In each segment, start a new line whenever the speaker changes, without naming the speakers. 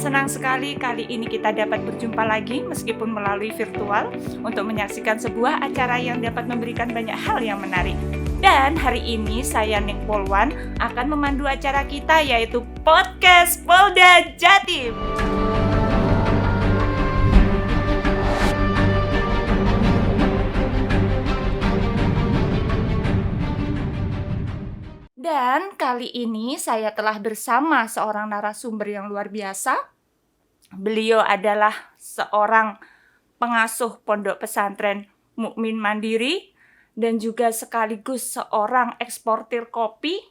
senang sekali kali ini kita dapat berjumpa lagi meskipun melalui virtual untuk menyaksikan sebuah acara yang dapat memberikan banyak hal yang menarik. Dan hari ini saya Ning Polwan akan memandu acara kita yaitu Podcast Polda Jatim. Dan kali ini saya telah bersama seorang narasumber yang luar biasa. Beliau adalah seorang pengasuh pondok pesantren Mukmin Mandiri dan juga sekaligus seorang eksportir kopi.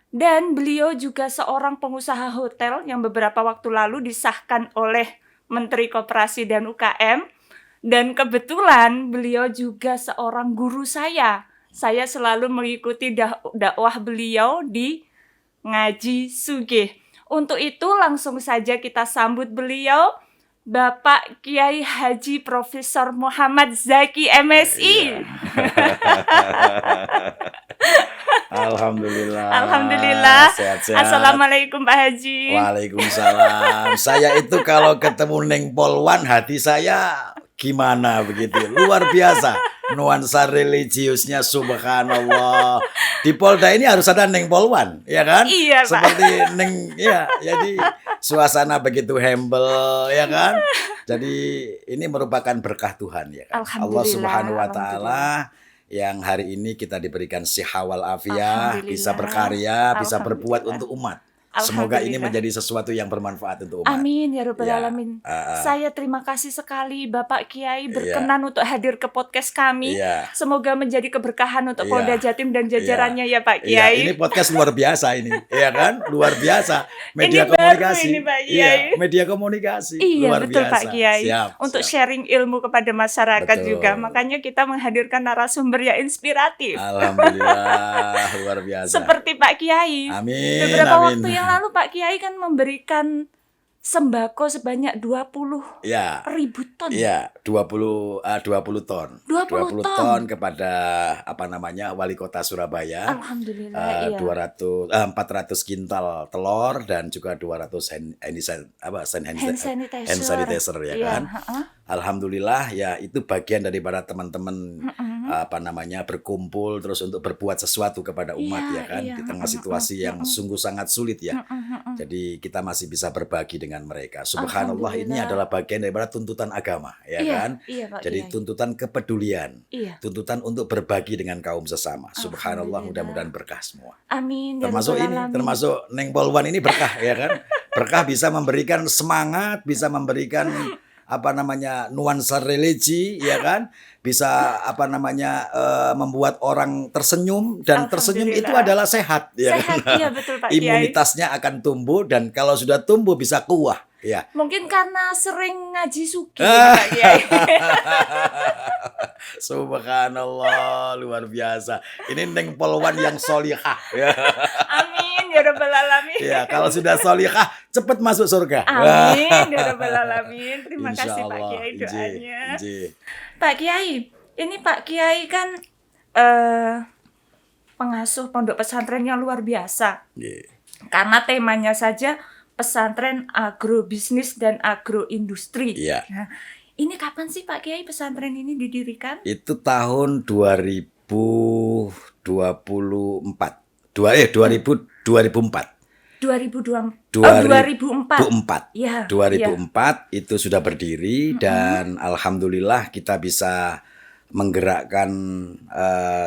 Dan beliau juga seorang pengusaha hotel yang beberapa waktu lalu disahkan oleh Menteri Koperasi dan UKM. Dan kebetulan beliau juga seorang guru saya. Saya selalu mengikuti dakwah beliau di Ngaji Sugih. Untuk itu langsung saja kita sambut beliau, Bapak Kiai Haji Profesor Muhammad Zaki MSI.
Alhamdulillah. Sehat-sehat.
Assalamualaikum Pak Haji.
Waalaikumsalam. Saya itu kalau ketemu Ning Polwan hati saya gimana begitu, luar biasa. Nuansa religiusnya subhanallah. Di Polda ini harus ada Ning Polwan, ya kan?
Iya, Pak.
Seperti Ning, ya. Jadi suasana begitu humble, ya kan? Jadi ini merupakan berkah Tuhan, ya kan? Allah Subhanahu wa taala yang hari ini kita diberikan siha wal afiah, bisa berkarya, bisa berbuat untuk umat. Semoga ini menjadi sesuatu yang bermanfaat untuk umat.
Amin ya Rabbal Alamin. Saya terima kasih sekali Bapak Kiai berkenan untuk hadir ke podcast kami. Semoga menjadi keberkahan untuk Polda Jatim dan jajarannya ya Pak Kiai.
Ini podcast luar biasa ini, ya kan? Luar biasa. Media
ini
komunikasi.
Baru ini Pak Kiai.
Media komunikasi.
Iya,
luar
betul
biasa.
Pak Kiai. Untuk
Siap.
sharing ilmu kepada masyarakat
Betul.
juga. Makanya kita menghadirkan narasumber yang inspiratif.
Alhamdulillah, luar biasa.
Seperti Pak Kiai.
Amin.
Beberapa
amin.
waktu yang lalu Pak Kiai kan memberikan sembako sebanyak 20 ribu ton.
Iya, 20 ton.
20
ton kepada wali kota Surabaya.
Alhamdulillah.
400 kintal telur dan juga 200 hand sanitizer ya kan. Alhamdulillah ya, itu bagian daripada teman-teman berkumpul terus untuk berbuat sesuatu kepada umat ya kan. Di tengah situasi yang sungguh sangat sulit ya. Jadi kita masih bisa berbagi dengan mereka. Subhanallah, ini adalah bagian daripada tuntutan agama ya kan. Jadi tuntutan kepedulian. Tuntutan untuk berbagi dengan kaum sesama. Subhanallah, mudah-mudahan berkah semua.
Amin.
Termasuk termasuk Ning Polwan ini berkah ya kan. Berkah bisa memberikan semangat, bisa memberikan nuansa religi ya kan, bisa membuat orang tersenyum, dan tersenyum itu adalah sehat ya kan?
Iya betul Pak Kiai.
Imunitasnya akan tumbuh, dan kalau sudah tumbuh bisa kuat ya.
Mungkin karena sering ngaji sugih Pak Kiai.
Subhanallah, luar biasa. Ini Ning Polwan yang solihah ya.
Amin ya Rabbal Alamin.
Ya, kalau sudah solihah cepat masuk surga.
Amin ya Rabbal Alamin. Terima kasih Pak Kiai doanya. Pak Kiai, ini Pak Kiai kan pengasuh pondok pesantren yang luar biasa. Karena temanya saja pesantren agrobisnis dan agroindustri. Nah, ini kapan sih Pak Kiai pesantren ini didirikan?
Itu tahun 2024. 2004. 2004.
Ya,
2004 itu sudah berdiri, dan alhamdulillah kita bisa menggerakkan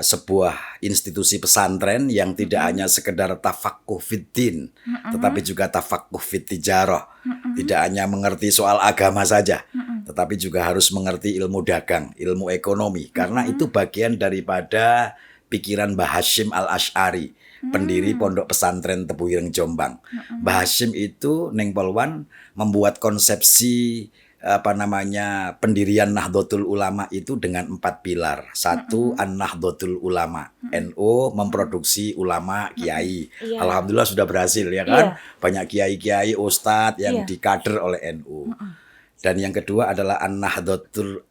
sebuah institusi pesantren yang tidak hanya sekedar tafaqquh fiddin, tetapi juga tafaqquh fit tijarah. Tidak hanya mengerti soal agama saja, tetapi juga harus mengerti ilmu dagang, ilmu ekonomi, karena itu bagian daripada pikiran Mbah Hasyim Al-Asy'ari, pendiri Pondok Pesantren Tebu Ireng Jombang. Mbah Hasyim itu, Ning Polwan, membuat konsepsi pendirian Nahdlatul Ulama itu dengan 4 pilar. Satu, An-Nahdlatul Ulama. NU memproduksi ulama, kiai. Alhamdulillah sudah berhasil ya kan. Banyak kiai-kiai, ustadz yang dikader oleh NU. Dan yang kedua adalah An-Nahdlatul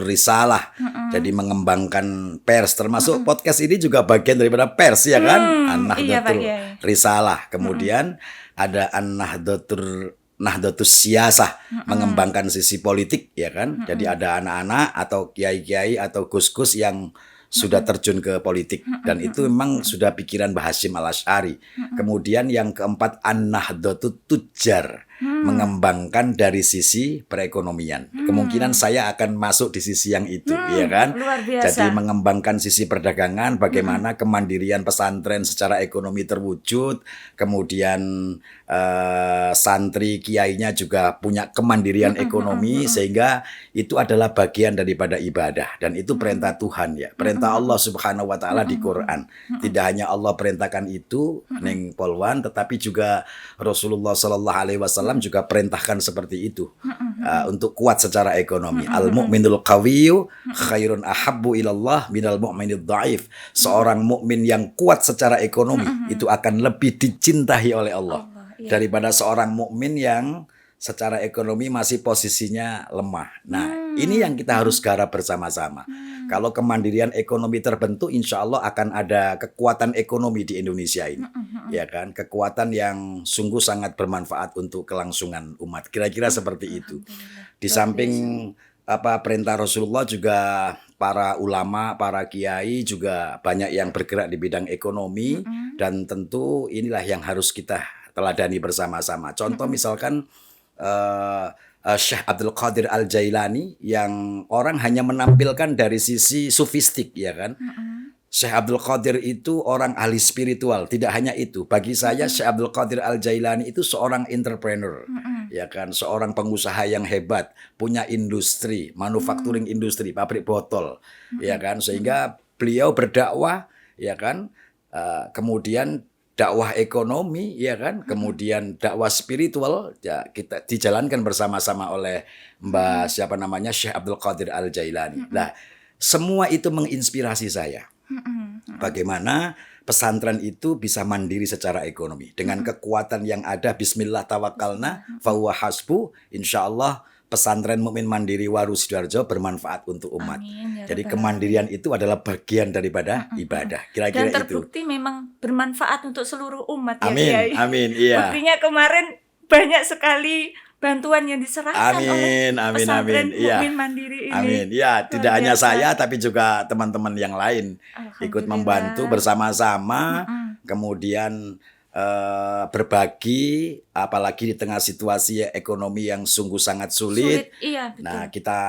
Risalah. Jadi mengembangkan pers, termasuk podcast ini juga bagian daripada pers ya kan. An-Nahdlatul Risalah. Kemudian ada An-Nahdlatul Nahdlatus Siyasah, mengembangkan sisi politik ya kan. Jadi ada anak-anak atau kiai-kiai atau gus-gus yang sudah terjun ke politik dan itu memang sudah pikiran Mbah Hasyim Al-Asy'ari. Kemudian yang keempat An-Nahdlatut Tujjar, mengembangkan dari sisi perekonomian. Kemungkinan saya akan masuk di sisi yang itu ya kan.
Luar biasa.
Jadi mengembangkan sisi perdagangan, bagaimana kemandirian pesantren secara ekonomi terwujud, kemudian santri kiainya juga punya kemandirian ekonomi sehingga itu adalah bagian daripada ibadah dan itu perintah Tuhan ya. Perintah Allah Subhanahu wa taala di Quran. Tidak hanya Allah perintahkan itu ning polwan tetapi juga Rasulullah sallallahu alaihi wasallam juga perintahkan seperti itu. Untuk kuat secara ekonomi. Al-mu'minul qawiyyu khairun ahabbu ilallah minal mu'minid dhaif. Seorang mukmin yang kuat secara ekonomi itu akan lebih dicintai oleh Allah daripada seorang mukmin yang secara ekonomi masih posisinya lemah. Nah, ini yang kita harus garap bersama-sama. Kalau kemandirian ekonomi terbentuk, insya Allah akan ada kekuatan ekonomi di Indonesia ini, ya kan? Kekuatan yang sungguh sangat bermanfaat untuk kelangsungan umat. Kira-kira seperti itu. Di samping perintah Rasulullah juga para ulama, para kiai juga banyak yang bergerak di bidang ekonomi dan tentu inilah yang harus kita teladani bersama-sama. Contoh misalkan Syekh Abdul Qadir Al-Jailani yang orang hanya menampilkan dari sisi sufistik ya kan. Syekh Abdul Qadir itu orang ahli spiritual, tidak hanya itu. Bagi saya Syekh Abdul Qadir Al-Jailani itu seorang entrepreneur. Ya kan, seorang pengusaha yang hebat, punya industri, manufacturing industri, pabrik botol. Ya kan, sehingga beliau berdakwah ya kan, kemudian dakwah ekonomi ya kan, kemudian dakwah spiritual ya kita dijalankan bersama-sama oleh Mbah siapa namanya Syekh Abdul Qadir Al-Jailani. Nah, semua itu menginspirasi saya. Bagaimana pesantren itu bisa mandiri secara ekonomi dengan kekuatan yang ada. Bismillah tawakkalna fahuwa hasbu. Insyaallah pesantren Mukmin Mandiri Waru Sidoarjo bermanfaat untuk umat.
Amin, ya
Jadi
Rabbal
kemandirian itu adalah bagian daripada ibadah. Kira-kira
Dan
itu.
terbukti memang bermanfaat untuk seluruh umat
Amin,
ya Kiai.
amin, iya.
Buktinya kemarin banyak sekali bantuan yang diserahkan oleh
Amin,
pesantren
iya.
Mukmin Mandiri ini.
Amin. Ya,
Luar
tidak hanya
biasa.
saya tapi juga teman-teman yang lain ikut
Alhamdulillah.
membantu bersama-sama, kemudian berbagi, apalagi di tengah situasi ekonomi yang sungguh sangat sulit.
Iya, betul.
Nah, kita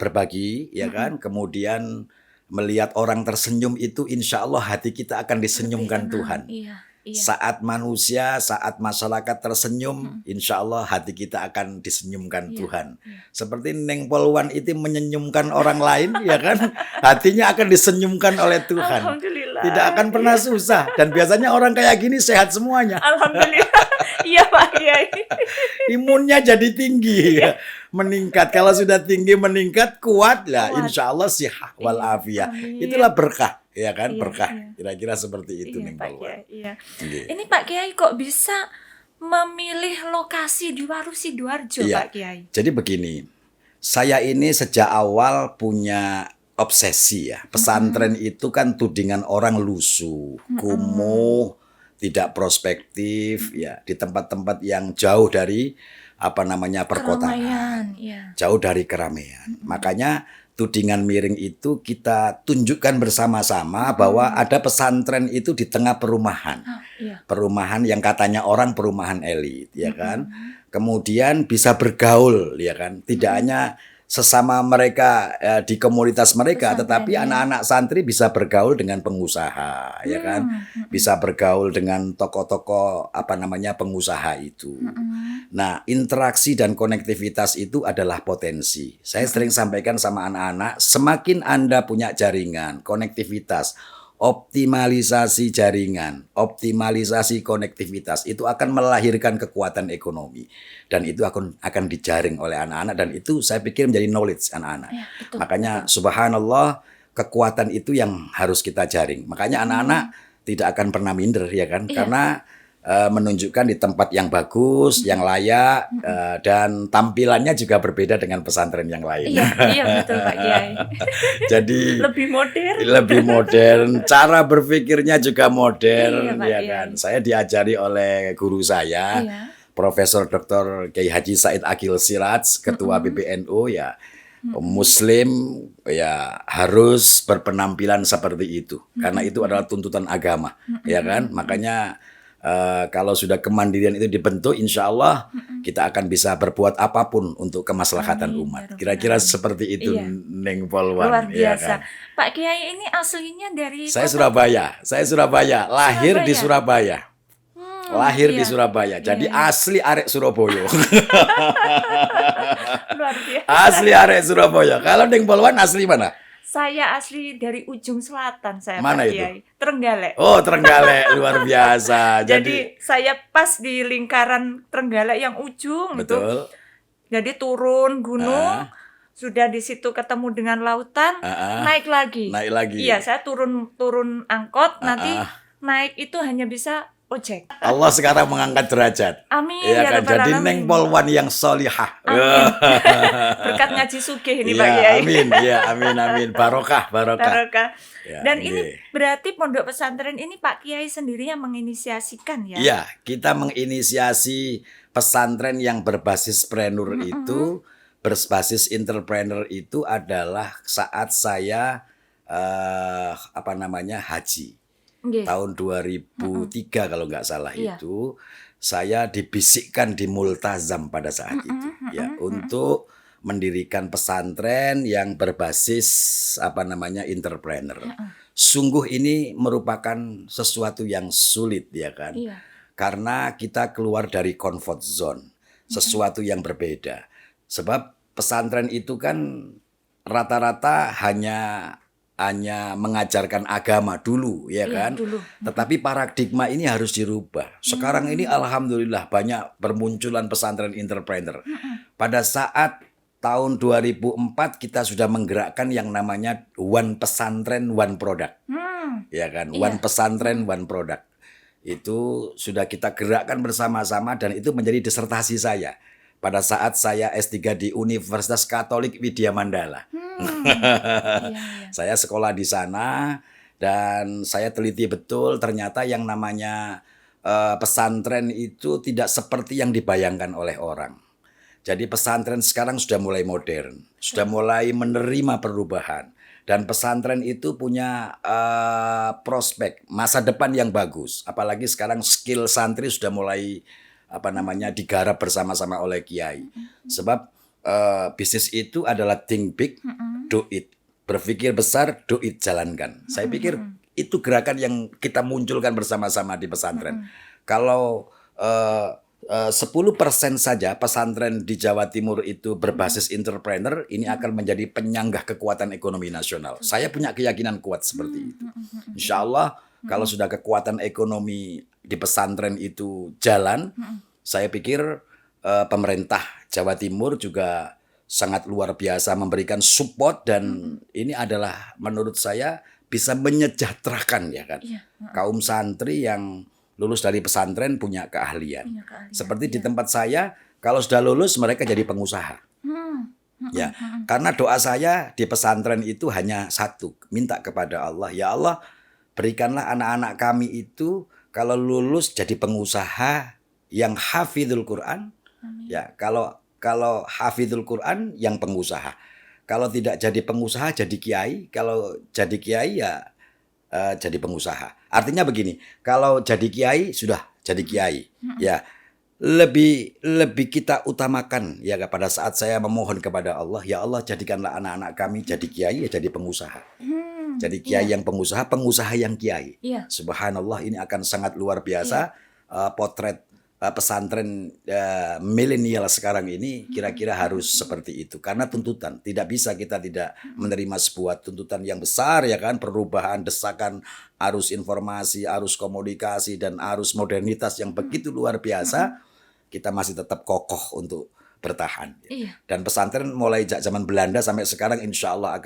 berbagi, ya kan? Kemudian melihat orang tersenyum itu, insya Allah hati kita akan disenyumkan Tuhan.
Iya, iya.
Saat manusia, saat masyarakat tersenyum, insya Allah hati kita akan disenyumkan
Iya,
Tuhan.
iya.
Seperti Neng Polwan itu menyenyumkan orang lain, ya kan? Hatinya akan disenyumkan oleh Tuhan.
Alhamdulillah.
Tidak akan pernah susah. Dan biasanya orang kayak gini sehat semuanya.
Alhamdulillah. Iya Pak Kiai.
Imunnya jadi tinggi, meningkat. Kalau sudah tinggi meningkat, kuat lah.
Kuat.
Insya Allah sihah wal afiyah.
Amin.
Itulah berkah, ya kan?
Iya,
Berkah.
iya.
Kira-kira seperti itu,
Iya
Neng
Pak
Polwan.
Kiai. Iya.
Oke.
Ini Pak Kiai kok bisa memilih lokasi di Waru Sidoarjo
Iya.
Pak Kiai?
Jadi begini, saya ini sejak awal punya obsesi ya. Pesantren itu kan tudingan orang lusuh, kumuh, tidak prospektif ya, di tempat-tempat yang jauh dari perkotaan.
Keramaian, iya.
Jauh dari keramaian. Makanya tudingan miring itu kita tunjukkan bersama-sama bahwa ada pesantren itu di tengah perumahan.
Iya.
Perumahan yang katanya orang perumahan elit, ya kan? Kemudian bisa bergaul, ya kan? Tidak hanya sesama mereka di komunitas mereka,
Pesantren,
tetapi
ya.
anak-anak santri bisa bergaul dengan pengusaha, ya kan? Bisa bergaul dengan tokoh-tokoh pengusaha itu. Nah, interaksi dan konektivitas itu adalah potensi. Saya sering sampaikan sama anak-anak, semakin Anda punya jaringan, konektivitas, optimalisasi jaringan, optimalisasi konektivitas itu akan melahirkan kekuatan ekonomi dan itu akan dijaring oleh anak-anak dan itu saya pikir menjadi knowledge anak-anak.
Ya, betul,
Makanya subhanallah kekuatan itu yang harus kita jaring. Makanya anak-anak tidak akan pernah minder ya kan?
Iya.
Karena menunjukkan di tempat yang bagus, yang layak dan tampilannya juga berbeda dengan pesantren yang lain.
Iya, iya betul Pak Kiai.
Jadi
Lebih modern.
lebih modern, cara berpikirnya juga modern,
Iya, Pak
ya
Kiai.
kan. Saya diajari oleh guru saya
Iya.
Profesor Dr. Kiai Haji Said Akil Siraj, Ketua PBNU, ya Muslim ya harus berpenampilan seperti itu, karena itu adalah tuntutan agama, ya kan? Makanya kalau sudah kemandirian itu dibentuk, insya Allah kita akan bisa berbuat apapun untuk kemaslahatan
Amin,
umat.
ya Rabbal
Kira-kira
Alamin.
seperti itu,
Iya,
Neng
luar
Polwan, ya
biasa.
kan?
Pak Kiai ini aslinya dari
Saya
kota
Surabaya, lahir di
Surabaya.
Surabaya. Lahir di
Iya,
Surabaya,
iya,
jadi
iya.
asli arek Surabaya.
Luar biasa.
Asli arek Surabaya. Kalau Neng Polwan asli mana?
Saya asli dari ujung selatan, saya
Mana
Pak
itu?
Kiai. Trenggalek.
Oh, Trenggalek, luar biasa.
Jadi saya pas di lingkaran Trenggalek yang ujung itu.
betul.
Jadi turun gunung, sudah di situ ketemu dengan lautan, naik lagi.
Naik lagi.
Iya, saya turun angkot, nanti
Ah.
naik itu hanya bisa ojek.
Allah sekarang mengangkat derajat.
Amin
Ya
ya
kan,
Rabbal
jadi
Alamin.
Neng Polwan yang solihah.
Amin. Berkat ngaji sugih ini Pak
Iya,
Kiai.
amin, ya, amin. Barokah.
Barokah.
Ya,
Dan
nggih.
ini berarti pondok pesantren ini Pak Kiai sendiri yang menginisiasikan ya?
Iya, kita menginisiasi pesantren yang berbasis preneur itu, berbasis entrepreneur itu adalah saat saya haji.
Nggih.
Tahun 2003 kalau nggak salah
Iya.
itu, saya dibisikkan di Multazam pada saat itu, ya, untuk mendirikan pesantren yang berbasis entrepreneur. Sungguh ini merupakan sesuatu yang sulit, ya kan?
Iya.
Karena kita keluar dari comfort zone, sesuatu yang berbeda. Sebab pesantren itu kan rata-rata hanya mengajarkan agama dulu, ya
Iya,
kan?
dulu.
Tetapi paradigma ini harus dirubah. Sekarang ini alhamdulillah banyak bermunculan pesantren entrepreneur. Pada saat tahun 2004 kita sudah menggerakkan yang namanya One Pesantren One Product. Ya kan?
Iya.
One Pesantren One Product. Itu sudah kita gerakkan bersama-sama dan itu menjadi disertasi saya pada saat saya S3 di Universitas Katolik Widya Mandala.
Iya.
Saya sekolah di sana dan saya teliti betul, ternyata yang namanya pesantren itu tidak seperti yang dibayangkan oleh orang. Jadi pesantren sekarang sudah mulai modern, sudah mulai menerima perubahan. Dan pesantren itu punya prospek masa depan yang bagus. Apalagi sekarang skill santri sudah mulai digarap bersama-sama oleh kiai. Sebab bisnis itu adalah think big, do it. Berpikir besar, do it, jalankan. Saya pikir itu gerakan yang kita munculkan bersama-sama di pesantren. Kalau 10% saja pesantren di Jawa Timur itu berbasis entrepreneur, ini akan menjadi penyanggah kekuatan ekonomi nasional. Saya punya keyakinan kuat seperti itu. Insya Allah kalau sudah kekuatan ekonomi di pesantren itu jalan, saya pikir pemerintah Jawa Timur juga sangat luar biasa memberikan support dan ini adalah menurut saya bisa menyejahterakan, ya kan, kaum santri yang lulus dari pesantren punya keahlian. Seperti di tempat saya, kalau sudah lulus mereka jadi pengusaha. Ya, karena doa saya di pesantren itu hanya satu, minta kepada Allah, ya Allah, berikanlah anak-anak kami itu kalau lulus jadi pengusaha yang hafizul Quran. Ya, kalau hafizul Quran yang pengusaha. Kalau tidak jadi pengusaha jadi kiai, kalau jadi kiai ya jadi pengusaha. Artinya begini, kalau jadi kiai sudah jadi kiai, ya lebih kita utamakan ya pada saat saya memohon kepada Allah, ya Allah jadikanlah anak-anak kami jadi kiai ya jadi pengusaha. Jadi kiai yang pengusaha yang kiai. Subhanallah, ini akan sangat luar biasa. Potret pesantren milenial sekarang ini kira-kira harus seperti itu, karena tuntutan tidak bisa kita tidak menerima sebuah tuntutan yang besar, ya kan, perubahan, desakan, arus informasi, arus komunikasi dan arus modernitas yang begitu luar biasa. Kita masih tetap kokoh untuk bertahan. Dan pesantren mulai zaman Belanda sampai sekarang insya Allah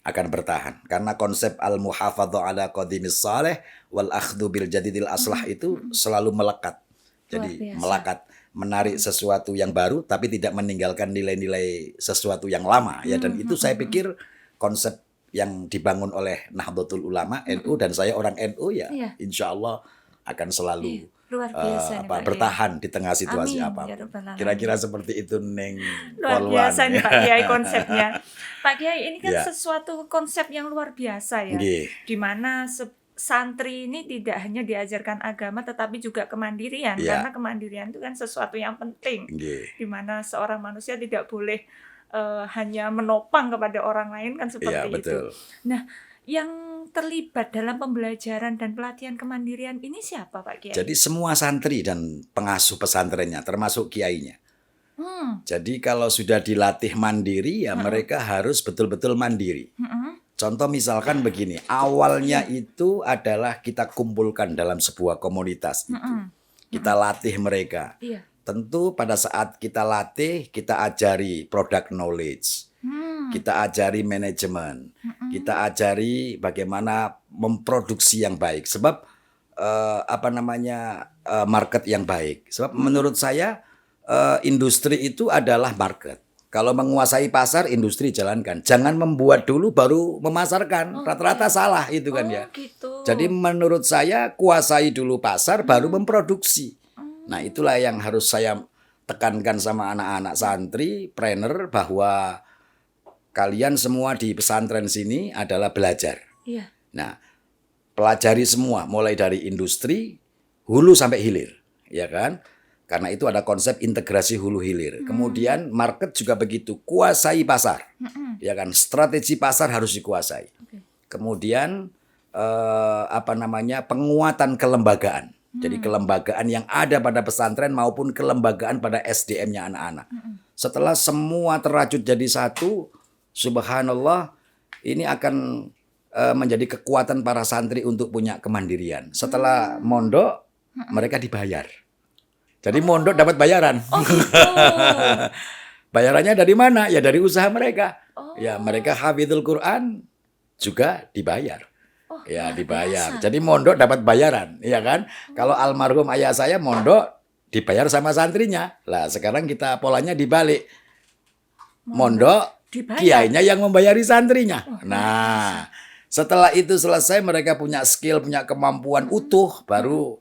akan bertahan, karena konsep al-muhafadzah ala qadimis saleh wal akhdhu bil jadidil aslah itu selalu melekat. Jadi melekat, menarik sesuatu yang baru tapi tidak meninggalkan nilai-nilai sesuatu yang lama, ya. Dan itu saya pikir konsep yang dibangun oleh Nahdlatul Ulama NU, dan saya orang NU, ya insya Allah akan selalu
Luar biasa nih Pak Kiai.
bertahan di tengah situasi
Amin, ya
apapun.
Rabbal Alamin.
Kira-kira seperti itu Neng
Luar
Polwan.
biasa nih Pak Kiai konsepnya. Pak Kiai, ini kan
Ya.
sesuatu konsep yang luar biasa ya.
Nggih.
Di mana santri ini tidak hanya diajarkan agama tetapi juga kemandirian,
Ya.
karena kemandirian itu kan sesuatu yang penting.
Nggih.
Di mana seorang manusia tidak boleh hanya menopang kepada orang lain kan
Iya,
seperti itu.
betul.
Nah, yang terlibat dalam pembelajaran dan pelatihan kemandirian ini siapa Pak Kiai?
Jadi semua santri dan pengasuh pesantrennya termasuk kiainya. Jadi kalau sudah dilatih mandiri ya mereka harus betul-betul mandiri. Contoh misalkan begini, awalnya itu adalah kita kumpulkan dalam sebuah komunitas itu. Kita latih mereka.
Iya.
Tentu pada saat kita latih, kita ajari product knowledge. Kita ajari manajemen. Kita ajari bagaimana memproduksi yang baik. Sebab market yang baik. Sebab menurut saya industri itu adalah market. Kalau menguasai pasar, industri jalankan. Jangan membuat dulu baru memasarkan. Rata-rata salah itu kan ya.
Gitu.
Jadi menurut saya kuasai dulu pasar baru memproduksi. Nah, itulah yang harus saya tekankan sama anak-anak santri, trainer, bahwa kalian semua di pesantren sini adalah belajar.
Iya.
Nah, pelajari semua mulai dari industri hulu sampai hilir, ya kan? Karena itu ada konsep integrasi hulu hilir. Kemudian market juga begitu, kuasai pasar. Ya kan? Strategi pasar harus dikuasai. Kemudian penguatan kelembagaan. Jadi kelembagaan yang ada pada pesantren maupun kelembagaan pada SDM-nya anak-anak. Setelah semua terajut jadi satu, subhanallah, ini akan menjadi kekuatan para santri untuk punya kemandirian. Setelah mondok, mereka dibayar. Jadi mondok dapat bayaran.
Oh gitu.
Bayarannya dari mana? Ya dari usaha mereka. Ya mereka hafizul Quran juga dibayar. Ya dibayar. Jadi mondok dapat bayaran, ya kan? Kalau almarhum ayah saya mondok dibayar sama santrinya. Lah sekarang kita polanya dibalik. Mondok
Dibayar.
kiainya yang membayari santrinya. Nah, setelah itu selesai mereka punya skill, punya kemampuan utuh, baru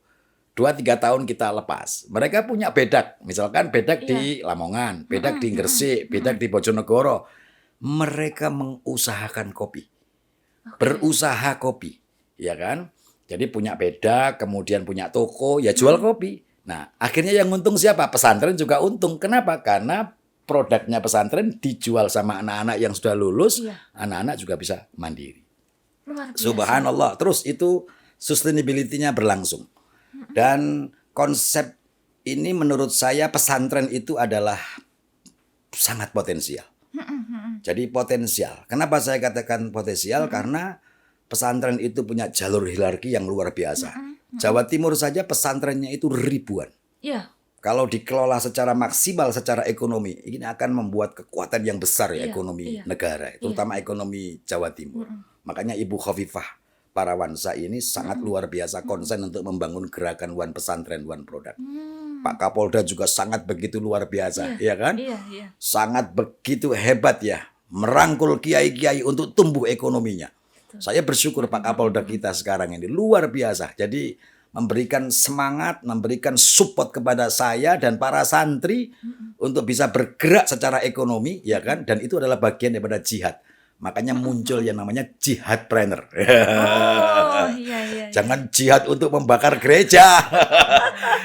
2-3 tahun kita lepas. Mereka punya bedak, misalkan bedak di Lamongan, bedak di Gresik, bedak di Bojonegoro. Mereka mengusahakan kopi. Berusaha kopi, ya kan? Jadi punya bedak, kemudian punya toko, ya jual kopi. Nah, akhirnya yang untung siapa? Pesantren juga untung. Kenapa? Karena produknya pesantren dijual sama anak-anak yang sudah lulus, anak-anak juga bisa mandiri.
Luar biasa.
Subhanallah. Terus itu sustainability-nya berlangsung. Dan konsep ini menurut saya pesantren itu adalah sangat potensial. Jadi potensial. Kenapa saya katakan potensial? Karena pesantren itu punya jalur hierarki yang luar biasa. Jawa Timur saja pesantrennya itu ribuan.
Iya.
Kalau dikelola secara maksimal secara ekonomi, ini akan membuat kekuatan yang besar ya ekonomi negara, terutama ekonomi Jawa Timur. Makanya Ibu Khofifah Parawansa ini sangat luar biasa konsen untuk membangun gerakan One Pesantren One Product. Pak Kapolda juga sangat begitu luar biasa, ya kan?
Iya.
Sangat begitu hebat ya, merangkul kiai-kiai untuk tumbuh ekonominya. Saya bersyukur Pak Kapolda kita sekarang ini luar biasa. Jadi memberikan semangat, memberikan support kepada saya dan para santri untuk bisa bergerak secara ekonomi, ya kan? Dan itu adalah bagian daripada jihad. Makanya muncul yang namanya jihadpreneur.
Oh, iya.
Jangan jihad untuk membakar gereja.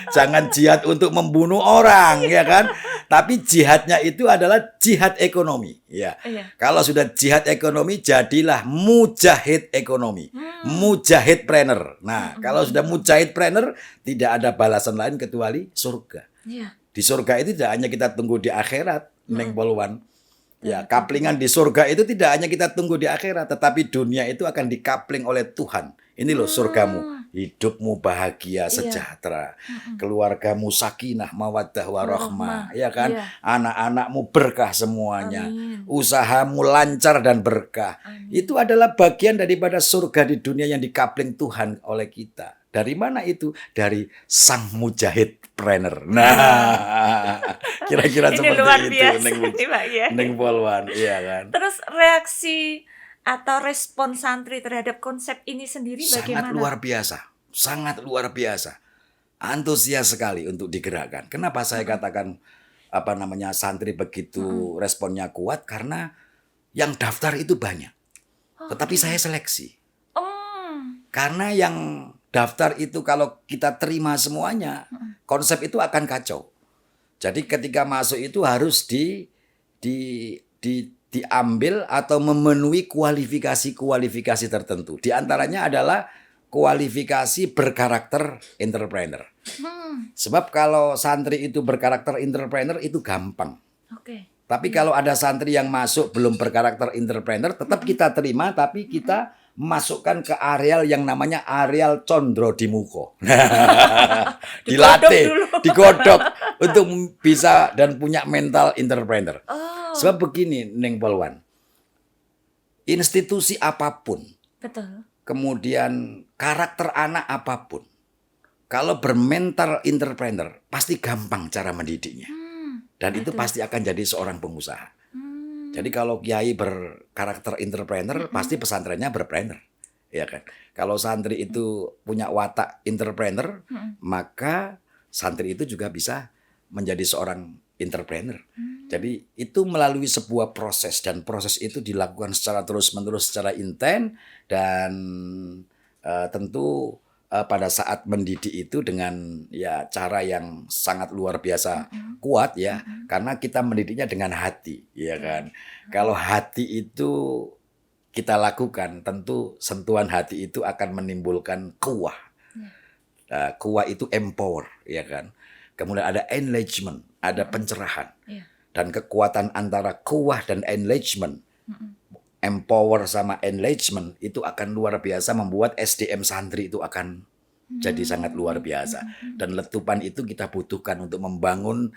Jangan jihad untuk membunuh orang, ya kan? Tapi jihadnya itu adalah jihad ekonomi, ya. Kalau sudah jihad ekonomi, jadilah mujahid ekonomi. Mujahidpreneur. Nah, kalau sudah mujahidpreneur, tidak ada balasan lain kecuali surga. Di surga itu tidak hanya kita tunggu di akhirat, Neng Polwan. Ya, kaplingan di surga itu tidak hanya kita tunggu di akhirat, tetapi dunia itu akan dikapling oleh Tuhan. Ini loh surgamu, hidupmu bahagia, sejahtera, keluargamu sakinah, mawaddah, warahmah, ya kan? Anak-anakmu berkah semuanya, usahamu lancar dan berkah. Itu adalah bagian daripada surga di dunia yang dikapling Tuhan oleh kita. Dari mana itu? Dari sang mujahidpreneur. Nah, kira-kira
Ini
seperti
luar
itu,
biasa nih, Pak, ya.
Neng Polwan, iya kan?
Terus reaksi atau respon santri terhadap konsep ini sendiri bagaimana?
Sangat luar biasa, sangat luar biasa. antusias sekali untuk digerakkan. Kenapa saya katakan santri begitu responnya kuat? Karena yang daftar itu banyak, tetapi saya seleksi.
Oh,
Karena yang daftar itu kalau kita terima semuanya, konsep itu akan kacau. Jadi ketika masuk itu harus diambil atau memenuhi kualifikasi tertentu. Di antaranya adalah kualifikasi berkarakter entrepreneur. Sebab kalau santri itu berkarakter entrepreneur itu gampang.
oke.
Tapi kalau ada santri yang masuk belum berkarakter entrepreneur, tetap kita terima, tapi kita masukkan ke areal yang namanya areal condro di muko. Dilatih, digodok untuk bisa dan punya mental entrepreneur.
Oh,
Sebab begini, Neng Polwan, institusi apapun,
betul.
kemudian karakter anak apapun, kalau bermental entrepreneur, pasti gampang cara mendidiknya. Dan itu pasti akan jadi seorang pengusaha. Jadi kalau kiai berkarakter entrepreneur, pasti pesantrennya berpreneur. Ya kan? Kalau santri itu punya watak entrepreneur, maka santri itu juga bisa menjadi seorang entrepreneur. Jadi itu melalui sebuah proses, dan proses itu dilakukan secara terus-menerus, secara intens, dan tentu pada saat mendidik itu dengan ya cara yang sangat luar biasa kuat ya, karena kita mendidiknya dengan hati, ya kan. Kalau hati itu kita lakukan, tentu sentuhan hati itu akan menimbulkan kuah. Kuah itu empower, ya kan. Kemudian ada enlargement, ada pencerahan. Dan kekuatan antara kuah dan enlargement, empower sama enlargement itu akan luar biasa, membuat SDM santri itu akan jadi sangat luar biasa. Dan letupan itu kita butuhkan untuk membangun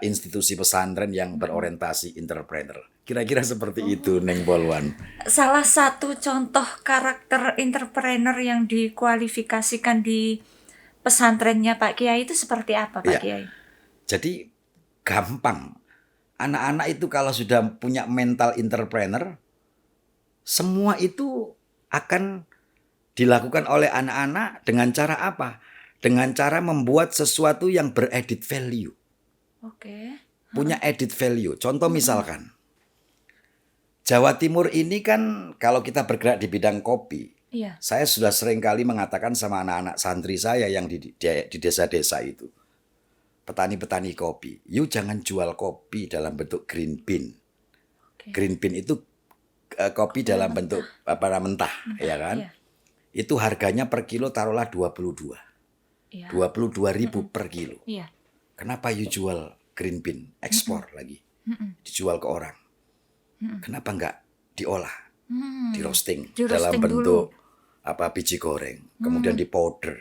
institusi pesantren yang berorientasi entrepreneur. Kira-kira seperti itu, Neng Polwan.
Salah satu contoh karakter entrepreneur yang dikualifikasikan di pesantrennya Pak Kiai itu seperti apa, Pak
Ya.
Kiai?
Jadi gampang. Anak-anak itu kalau sudah punya mental entrepreneur, semua itu akan dilakukan oleh anak-anak dengan cara apa? Dengan cara membuat sesuatu yang beredit value.
Oke.
Punya edit value. Contoh misalkan, Jawa Timur ini kan kalau kita bergerak di bidang kopi,
Iya.
saya sudah sering kali mengatakan sama anak-anak santri saya yang di desa-desa itu, petani-petani kopi, you jangan jual kopi dalam bentuk green bean.
Oke.
Green bean itu kopi dalam bentuk mentah, ya kan?
Iya.
Itu harganya per kilo taruhlah 22.
Iya.
22.000 per kilo.
Iya.
Kenapa you jual green bean, ekspor lagi, dijual ke orang? Kenapa enggak diolah, di roasting dalam
Di-roasting
bentuk biji goreng, kemudian di powder,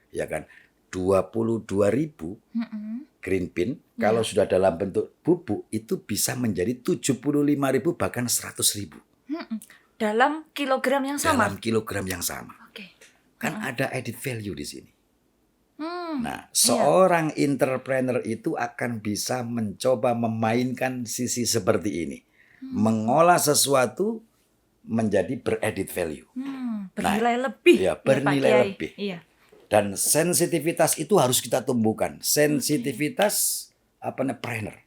ya kan? 22.000 green bean kalau sudah dalam bentuk bubuk itu bisa menjadi 75.000 bahkan 100.000
Dalam kilogram yang sama.
dalam kilogram yang sama.
Oke.
Kan ada added value di sini. Nah,
Iya.
seorang entrepreneur itu akan bisa mencoba memainkan sisi seperti ini. Mengolah sesuatu menjadi beredit value.
Bernilai lebih.
ya,
Pak
bernilai
Kiai.
lebih.
Iya.
Dan sensitivitas itu harus kita tumbuhkan. Sensitivitas planner,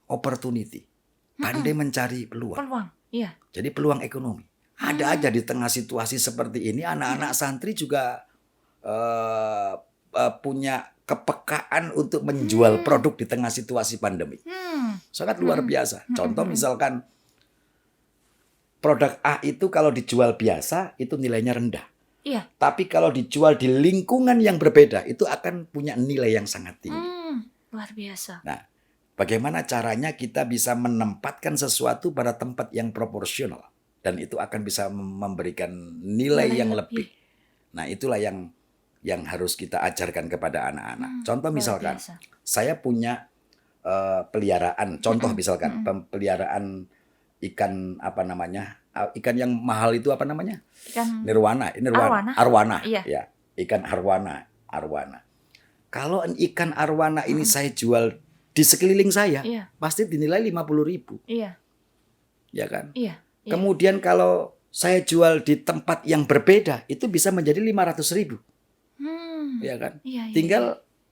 opportunity. Pandai mencari peluang.
Peluang. Iya.
Jadi peluang ekonomi. Ada aja di tengah situasi seperti ini, anak-anak santri juga punya kepekaan untuk menjual produk di tengah situasi pandemi. Sangat luar biasa. Contoh misalkan produk A itu kalau dijual biasa itu nilainya rendah.
Iya.
Tapi kalau dijual di lingkungan yang berbeda itu akan punya nilai yang sangat tinggi.
Luar biasa.
Nah, bagaimana caranya kita bisa menempatkan sesuatu pada tempat yang proporsional dan itu akan bisa memberikan nilai yang lebih. Nah, itulah yang harus kita ajarkan kepada anak-anak. Contoh misalkan, saya punya peliharaan. Contoh misalkan peliharaan ikan ikan yang mahal itu apa namanya?
Ikan
Arwana.
Iya.
Ya, ikan arwana. Kalau ikan arwana ini saya jual di sekeliling saya,
Iya.
pasti dinilai 50.000.
Iya.
Ya kan?
Iya.
Kemudian kalau saya jual di tempat yang berbeda, itu bisa menjadi 500.000. ya kan?
Iya, iya,
Tinggal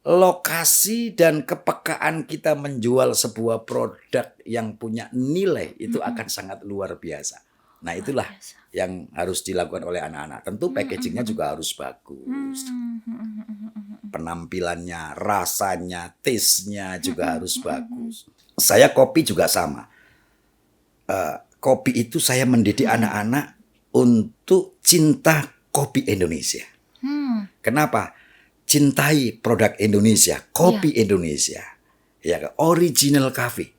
lokasi dan kepekaan kita menjual sebuah produk yang punya nilai itu akan sangat luar biasa. Nah,
luar
itulah
biasa.
yang harus dilakukan oleh anak-anak. Tentu packagingnya juga harus bagus. Penampilannya, rasanya, taste-nya juga harus bagus. Saya kopi juga sama. Kopi itu saya mendidik anak-anak untuk cinta kopi Indonesia. Kenapa? Cintai produk Indonesia, kopi Indonesia. Ya, original cafe.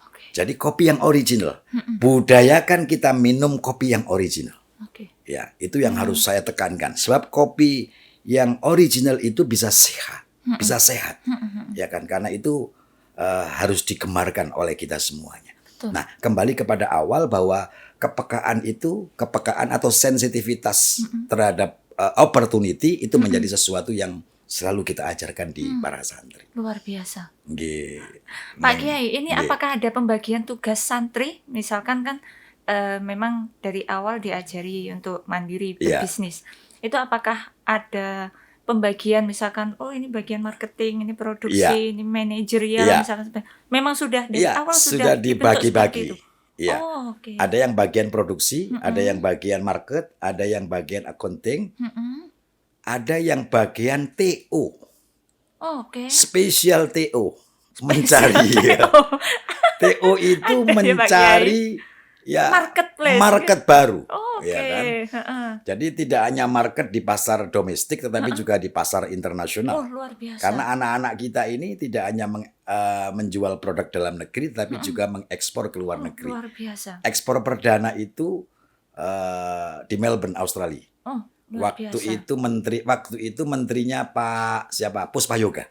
Oke.
Jadi kopi yang original. Budayakan kita minum kopi yang original.
Oke.
Ya, itu yang harus saya tekankan. Sebab kopi yang original itu bisa sehat, bisa sehat. Ya kan? Karena itu harus digemarkan oleh kita semuanya.
Betul.
Nah, kembali kepada awal bahwa kepekaan atau sensitivitas terhadap opportunity itu menjadi sesuatu yang selalu kita ajarkan di para santri.
Luar biasa.
Nggih.
Pak
Neng.
Kiai, ini
Nggih.
apakah ada pembagian tugas santri? Misalkan kan memang dari awal diajari untuk mandiri
Iya.
berbisnis. Itu apakah ada pembagian misalkan, oh ini bagian marketing, ini produksi,
Iya.
ini manajerial,
Iya.
misalkan memang sudah dari
Iya,
awal
sudah
dibentuk seperti
dibagi-bagi.
itu.
Iya.
Oh, oke.
Ada yang bagian produksi, ada yang bagian market, ada yang bagian accounting, ada yang bagian TO,
Oh, oke.
spesial TO, mencari. TO itu
Ada ya, Pak
mencari ya
Marketplace.
market baru.
Oh, oke.
Ya kan?
Heeh.
Jadi tidak hanya market di pasar domestik, tetapi juga di pasar
Oh,
internasional.
luar biasa.
Karena anak-anak kita ini tidak hanya menjual produk dalam negeri, tapi juga mengekspor ke luar negeri.
Luar biasa.
Ekspor perdana itu di Melbourne, Australia.
Oh, luar
Waktu
biasa.
itu menterinya Pak siapa? Puspayoga.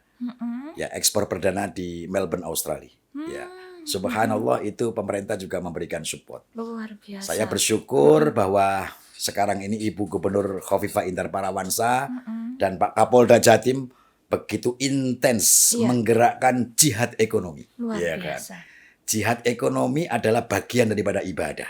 Ya, ekspor perdana di Melbourne, Australia. Ya. Subhanallah, itu pemerintah juga memberikan support.
Luar biasa.
Saya bersyukur bahwa sekarang ini Ibu Gubernur Khofifah Indar Parawansa dan Pak Kapolda Jatim begitu intens
Iya.
menggerakkan jihad ekonomi.
Luar
Ya kan?
biasa.
Jihad ekonomi adalah bagian daripada ibadah.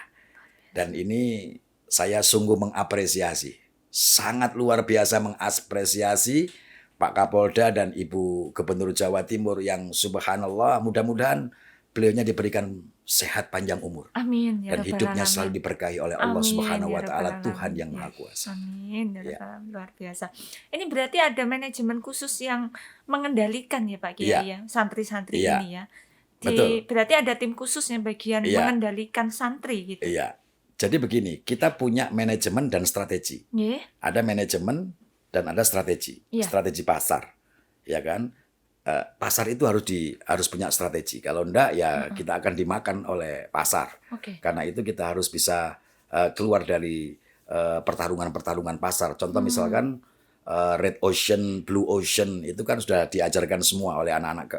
Dan ini saya sungguh mengapresiasi. Sangat luar biasa mengapresiasi Pak Kapolda dan Ibu Gubernur Jawa Timur yang subhanallah, mudah-mudahan beliaunya diberikan sehat panjang umur.
Amin ya
Dan
Rabbal
hidupnya
Alamin.
selalu diberkahi oleh Allah
Amin,
Subhanahu wa
ya
taala,
Rabbal
Tuhan
Alamin.
yang
Ya.
Maha Kuasa.
Amin ya
Ya.
Rabbal Alamin. Luar biasa. Ini berarti ada manajemen khusus yang mengendalikan ya Pak Kiai
Iya.
ya, santri-santri
Iya.
ini ya.
Betul.
Berarti ada tim khusus yang bagian
Iya.
mengendalikan santri gitu.
Iya. Jadi begini, kita punya manajemen dan strategi.
Nggih.
Ada manajemen dan ada strategi.
Iya.
Strategi pasar. Ya kan? Pasar itu harus punya strategi. Kalau enggak ya kita akan dimakan oleh pasar.
Oke.
Karena itu kita harus bisa keluar dari pertarungan-pertarungan pasar. Contoh misalkan Red Ocean, Blue Ocean itu kan sudah diajarkan semua oleh anak-anak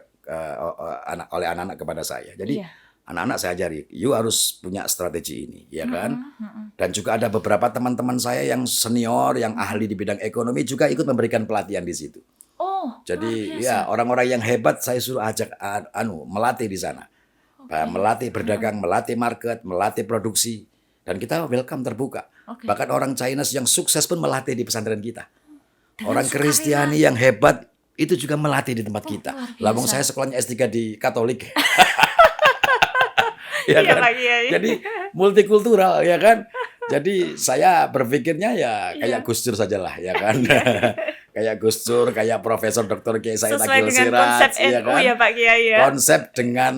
kepada saya. Jadi
Iya.
anak-anak saya ajari, you harus punya strategi ini, ya kan? Dan juga ada beberapa teman-teman saya yang senior, yang ahli di bidang ekonomi juga ikut memberikan pelatihan di situ.
Oh,
Jadi
luar biasa.
ya orang-orang yang hebat saya suruh ajak melatih di sana. Melatih berdagang, melatih market, melatih produksi. Dan kita welcome terbuka.
Oke.
Bahkan orang Chinese yang sukses pun melatih di pesantren kita.
Dengan
Orang
sukarela.
Kristiani yang hebat itu juga melatih di tempat kita.
luar biasa.
Lambung saya sekolahnya S3 di Katolik.
Iya,
kan?
Pak Kiai.
Jadi multikultural ya kan. Jadi saya berpikirnya ya kayak
Iya.
Gus Dur sajalah ya kan. Kayak Gus Dur, kayak Profesor Dr. Kiai Said
Sesuai
Akil
dengan
Siraj,
konsep
ya
NU
kan?
ya Pak Kiai ya.
Konsep dengan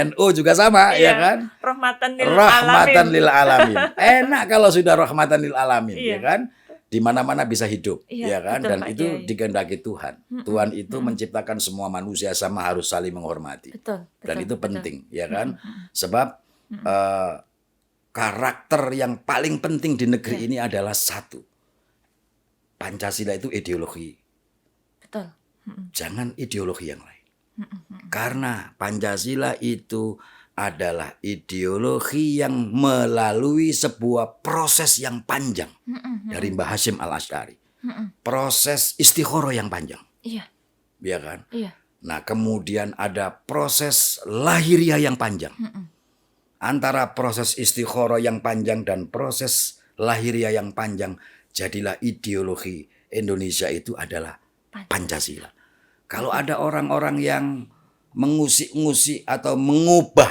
NU juga sama
Iya.
ya kan.
Rahmatan lil
Rahmatan
alamin.
lil alamin. Enak kalau sudah rahmatan lil alamin
Iya.
ya kan. Di mana-mana bisa hidup
Iya,
ya kan,
betul,
dan
Pak
itu
Kiai.
dikehendaki Tuhan. Tuhan itu menciptakan semua manusia sama, harus saling menghormati.
Betul,
Dan itu
betul.
penting ya kan. Sebab karakter yang paling penting di negeri ini adalah satu. Pancasila itu ideologi.
Betul.
Jangan ideologi yang lain. Karena Pancasila itu adalah ideologi yang melalui sebuah proses yang panjang dari Mbah Hashim Al-Asy'ari. Proses istikharah yang panjang,
Iya,
ya kan?
iya.
Nah, kemudian ada proses lahiriah yang panjang. Antara proses istikharah yang panjang dan proses lahiriah yang panjang, jadilah ideologi Indonesia itu adalah
Pancasila.
Pancasila. Kalau ada orang-orang yang mengusik-ngusik atau mengubah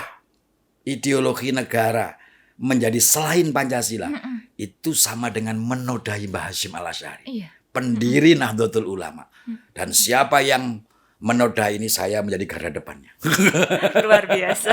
ideologi negara menjadi selain Pancasila, itu sama dengan menodai Mbah Hasyim Al-Asy'ari,
Iya.
pendiri Nahdlatul Ulama. Dan siapa yang menodai ini, saya menjadi garda depannya.
Luar biasa.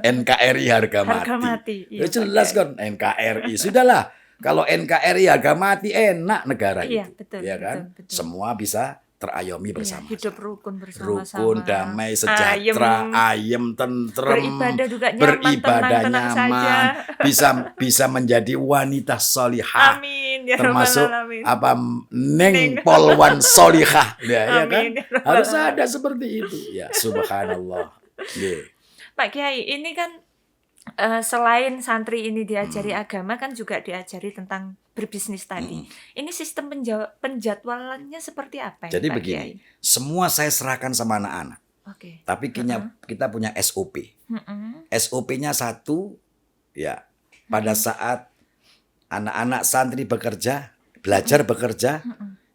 NKRI harga mati.
Harga mati.
Ya
Iya,
jelas
Pak Kiai.
kan NKRI. Sudahlah. Kalau NKRI harga mati enak negara
Iya,
itu.
betul,
Ya kan?
betul.
Semua bisa terayomi
Iya,
bersama.
hidup rukun bersama-sama.
Rukun, damai, sejahtera, ayem, tentrem,
Beribadah juga nyaman,
beribadah
tenang saja.
nyaman, bisa menjadi wanita solihah,
Amin ya
termasuk
rabbal alamin.
apa neng polwan solihah, ya kan?
Amin ya rabbal
Harus
alamin.
ada seperti itu. Ya, subhanallah. Yeah.
Pak Kiai, ini kan selain santri ini diajari agama, kan juga diajari tentang berbisnis tadi. Ini sistem penjadwalannya seperti apa ya,
Jadi
Pak
begini,
Kiai?
semua saya serahkan sama anak-anak.
Oke.
Tapi kita punya SOP. SOP-nya satu, ya pada saat anak-anak santri bekerja, belajar bekerja,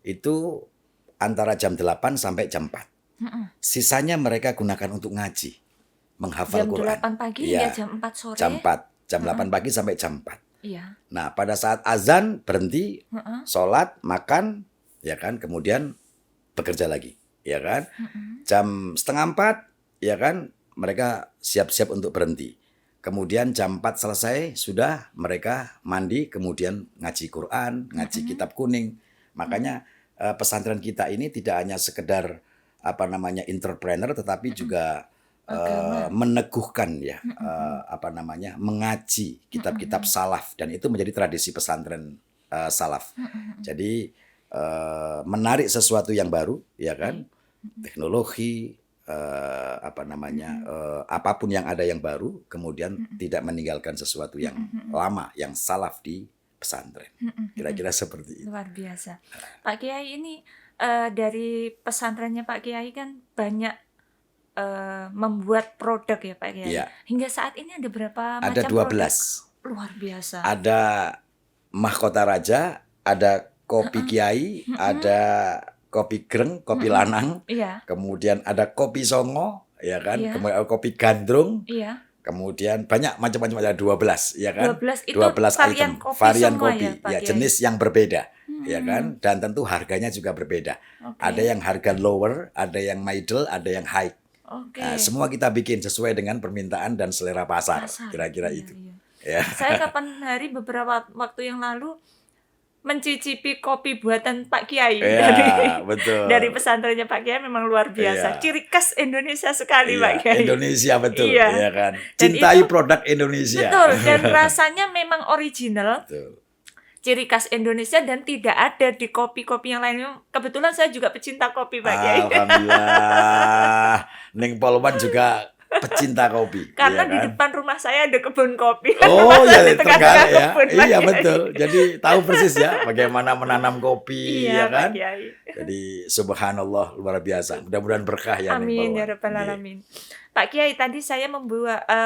itu antara jam 8 sampai jam 4. Sisanya mereka gunakan untuk ngaji, menghafal
Jam
Quran.
8 pagi
Iya,
hingga jam 4 sore.
Jam 4, jam 8 pagi sampai jam 4.
Iya.
Nah, pada saat azan berhenti, sholat, makan, ya kan, kemudian bekerja lagi, ya kan. Jam setengah 4, ya kan, mereka siap-siap untuk berhenti. Kemudian jam 4 selesai, sudah mereka mandi, kemudian ngaji Quran, ngaji kitab kuning. Makanya pesantren kita ini tidak hanya sekedar entrepreneur, tetapi juga meneguhkan ya mengaji kitab-kitab salaf, dan itu menjadi tradisi pesantren salaf. Jadi menarik sesuatu yang baru, ya kan, teknologi apapun yang ada yang baru, kemudian tidak meninggalkan sesuatu yang lama, yang salaf di pesantren. Kira-kira seperti itu.
Luar biasa. Pak Kiai, ini dari pesantrennya Pak Kiai kan banyak membuat produk ya Pak Kiai.
Iya.
Hingga saat ini ada berapa
Ada
macam
12.
produk? Luar biasa.
Ada Mahkota Raja, ada kopi Kiai, ada kopi Greng, kopi Lanang,
Iya.
kemudian ada kopi Songo, ya kan,
Iya.
kemudian ada kopi Gandrung,
Iya.
kemudian banyak macam-macam, ada 12, ya kan.
12 itu
12
varian
item,
kopi
varian
semua
kopi,
ya, Pak
ya
Kiai?
jenis yang berbeda, ya kan, dan tentu harganya juga berbeda.
Oke.
Ada yang harga lower, ada yang middle, ada yang high.
Oke.
Nah, semua kita bikin sesuai dengan permintaan dan selera pasar,
Pasar.
kira-kira
Iya,
itu.
iya.
Ya.
Saya kapan hari beberapa waktu yang lalu mencicipi kopi buatan Pak Kiai
Iya, betul.
dari pesantrennya Pak Kiai, memang luar biasa.
Iya.
Ciri khas Indonesia sekali
Iya,
Pak Kiai.
Indonesia betul,
Iya.
ya kan.
Dan
Cintai
itu-
produk Indonesia.
Betul, dan rasanya memang original,
Betul.
ciri khas Indonesia, dan tidak ada di kopi-kopi yang lain. Kebetulan saya juga pecinta kopi Pak Kiai.
Alhamdulillah. Neng Polwan juga pecinta kopi.
Karena
iya
di
kan?
depan rumah saya ada kebun kopi.
Oh
Saya
ya,
di tengah-tengah
terkait ya.
kebun, Pak
Iya
Kiai.
betul. Jadi tahu persis ya bagaimana menanam kopi,
Iya,
ya
Pak
kan.
Kiai.
Jadi subhanallah, luar biasa. Mudah-mudahan berkah ya Neng
Amin
Polwan.
ya rabbal
Iya.
alamin. Pak Kiai, tadi saya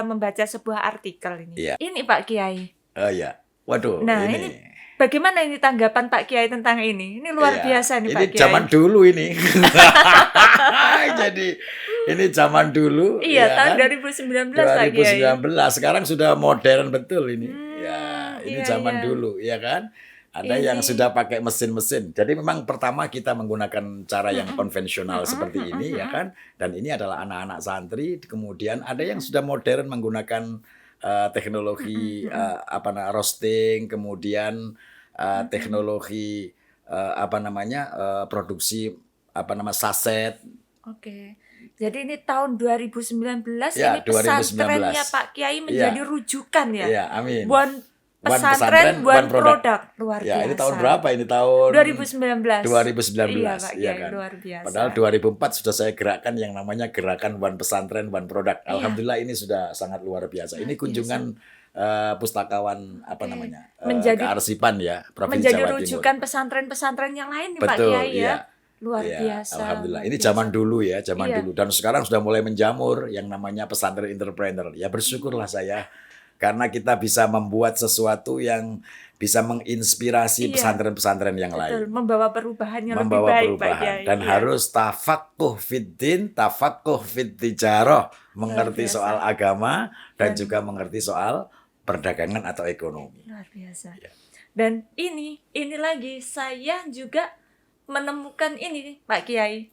membaca sebuah artikel ini.
Iya.
Ini Pak Kiai.
Oh ya. Waduh,
Nah,
ini.
Bagaimana ini tanggapan Pak Kiai tentang ini? Ini luar
Iya,
biasa nih
ini
Pak Kiai.
zaman dulu ini. Jadi ini zaman dulu.
Iya,
ya
tahun
kan?
2019 Pak Kiai.
2019. Sekarang sudah modern betul ini. Ya, ini
iya,
zaman
iya.
dulu, ya kan? Ada
Ini-
yang sudah pakai mesin-mesin. Jadi memang pertama kita menggunakan cara yang konvensional seperti ini, ya kan? Dan ini adalah anak-anak santri. Kemudian ada yang sudah modern menggunakan teknologi roasting, kemudian teknologi produksi saset.
Oke. Jadi ini tahun 2019
Ya,
ini pesantrennya
2019.
Pak Kiai menjadi rujukan ya.
Iya, amin.
One
One
pesantren,
pesantren,
one
one product.
produk. Luar
Ya,
biasa.
ini tahun berapa? Ini tahun
2019.
2019,
Iya Pak
iya
Kiai,
kan?
luar biasa.
Padahal 2004 sudah saya gerakkan yang namanya gerakan One Pesantren One Product.
Iya.
Alhamdulillah ini sudah sangat luar biasa. Ini kunjungan pustakawan
Menjadi-
kearsipan ya Provinsi
Menjadi
Jawa Timur.
rujukan pesantren-pesantren yang lain nih Pak
Betul,
Kiai ya.
iya.
Luar
Iya,
biasa.
Alhamdulillah.
luar
Ini
biasa.
zaman dulu ya, zaman
Iya.
dulu. Dan sekarang sudah mulai menjamur yang namanya pesantren entrepreneur. Ya bersyukurlah saya Karena kita bisa membuat sesuatu yang bisa menginspirasi
Iya,
pesantren-pesantren yang
betul.
lain.
Membawa perubahan yang lebih
Membawa
baik, Pak
perubahan.
Kiai.
Dan
Iya,
harus tafaqquh fiddin, tafaqquh fit tijarah.
luar
Mengerti
biasa.
soal agama dan
Dan
juga mengerti soal perdagangan atau ekonomi.
luar biasa.
Ya.
Dan ini lagi saya juga menemukan ini, Pak Kiai.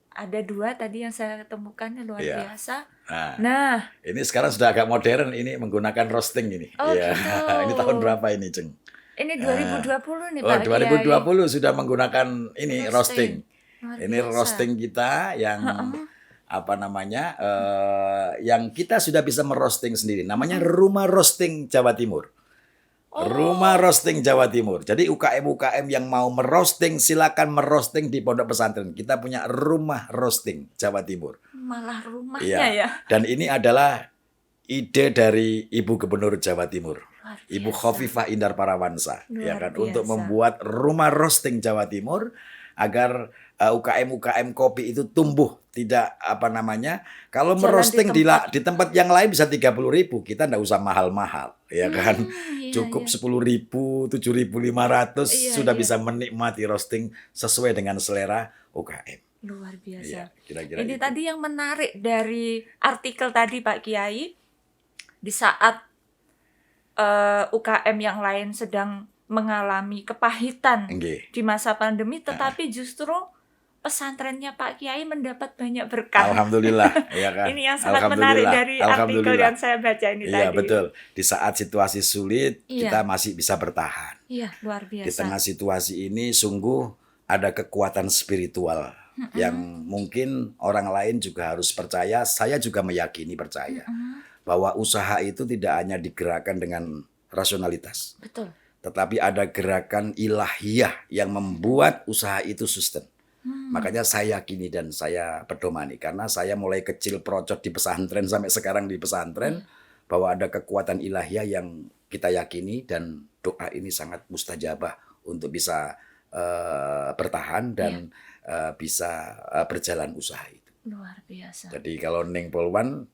Ada 2 tadi yang saya temukan yang luar
Iya.
biasa.
Nah,
Nah,
ini sekarang sudah agak modern, ini menggunakan roasting ini.
oh
Iya.
gitu.
Ini tahun berapa ini, Ceng?
Ini 2020 nih,
Oh,
Pak Kiai.
2020 sudah menggunakan ini roasting.
Luar
Ini
biasa.
roasting kita yang apa namanya? Yang kita sudah bisa merosting sendiri. Namanya Rumah Roasting Jawa Timur.
Oh.
Rumah Roasting Jawa Timur. Jadi UKM-UKM yang mau merosting silakan merosting di pondok pesantren. Kita punya Rumah Roasting Jawa Timur.
Malah rumahnya
Iya.
ya.
Dan ini adalah ide dari Ibu Gubernur Jawa Timur.
Luar
Ibu
biasa.
Khofifah Indar Parawansa, ya
Luar
kan, untuk
biasa.
membuat Rumah Roasting Jawa Timur agar UKM-UKM kopi itu tumbuh, tidak apa namanya, kalau
Jalan
merosting
di tempat.
di tempat yang lain bisa 30.000, kita nggak usah mahal-mahal, ya kan,
Iya,
cukup
iya.
10.000, 7.500
Iya,
sudah
iya.
bisa menikmati roasting sesuai dengan selera UKM.
Luar biasa.
Iya, kira-kira
Ini
itu.
tadi yang menarik dari artikel tadi, Pak Kiai, di saat UKM yang lain sedang mengalami kepahitan
Nggih.
di masa pandemi, tetapi justru pesantrennya Pak Kiai mendapat banyak berkah.
Alhamdulillah, ya kan.
Ini yang sangat menarik dari artikel yang saya baca ini
Iya,
tadi.
betul. Di saat situasi sulit,
Iya.
kita masih bisa bertahan.
Iya, luar
Di
biasa.
tengah situasi ini sungguh ada kekuatan spiritual yang mungkin orang lain juga harus percaya. Saya juga meyakini percaya bahwa usaha itu tidak hanya digerakkan dengan rasionalitas,
Betul.
tetapi ada gerakan ilahiyah yang membuat usaha itu sustain. Makanya saya yakini dan saya pedomani karena saya mulai kecil procot di pesantren sampai sekarang di pesantren bahwa ada kekuatan ilahiyah yang kita yakini dan doa ini sangat mustajabah untuk bisa bertahan dan bisa berjalan usaha itu.
Luar biasa.
Jadi kalau Ning Polwan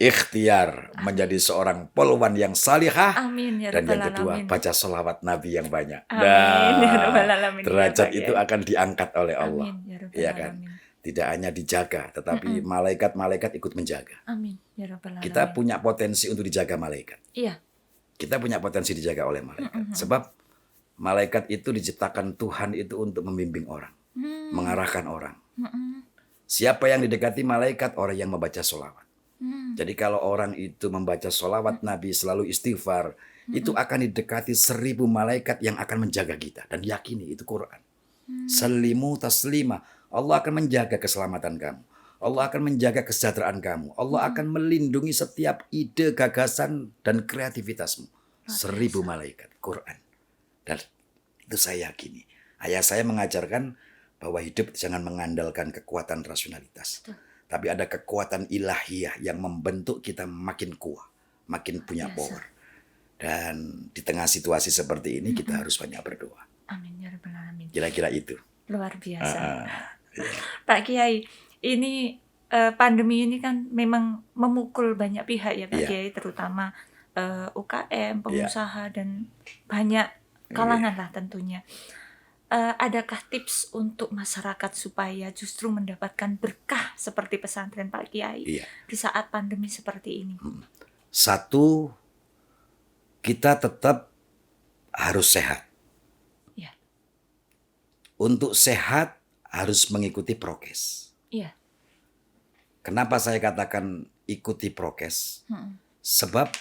ikhtiar menjadi seorang polwan yang salihah
Amin ya
dan yang
rabbal
kedua
alamin.
baca sholawat Nabi yang banyak.
Amin ya rabbal alamin.
Derajat
Ya, Pak
itu
Kiai.
akan diangkat oleh Allah.
Amin ya rabbal
Ya kan?
alamin.
Tidak hanya dijaga, tetapi malaikat-malaikat ikut menjaga.
Amin ya rabbal alamin.
Kita punya potensi untuk dijaga malaikat.
Iya.
Kita punya potensi dijaga oleh malaikat. Sebab malaikat itu diciptakan Tuhan itu untuk membimbing orang, mengarahkan orang. Siapa yang didekati malaikat? Orang yang membaca sholawat. Jadi kalau orang itu membaca sholawat Nabi selalu istighfar, itu akan didekati 1000 malaikat yang akan menjaga kita. Dan yakini itu Quran. Selimu taslima. Allah akan menjaga keselamatan kamu. Allah akan menjaga kesejahteraan kamu. Allah akan melindungi setiap ide, gagasan, dan kreativitasmu. 1000 malaikat. Quran. Dan itu saya yakini. Ayah saya mengajarkan bahwa hidup jangan mengandalkan kekuatan rasionalitas.
Betul.
Tapi ada kekuatan ilahiyah yang membentuk kita makin kuat, makin punya power. Dan di tengah situasi seperti ini kita harus banyak berdoa.
Amin ya rabbal alamin.
Kira-kira itu.
Luar biasa. Pak Kiai, ini pandemi ini kan memang memukul banyak pihak ya Pak
Iya.
Kiai, terutama UKM, pengusaha dan banyak kalangan lah tentunya. Adakah tips untuk masyarakat supaya justru mendapatkan berkah seperti pesantren Pak Kiai
Iya.
di saat pandemi seperti ini?
Satu, kita tetap harus sehat.
Iya.
Untuk sehat harus mengikuti prokes.
Iya.
Kenapa saya katakan ikuti prokes? Sebab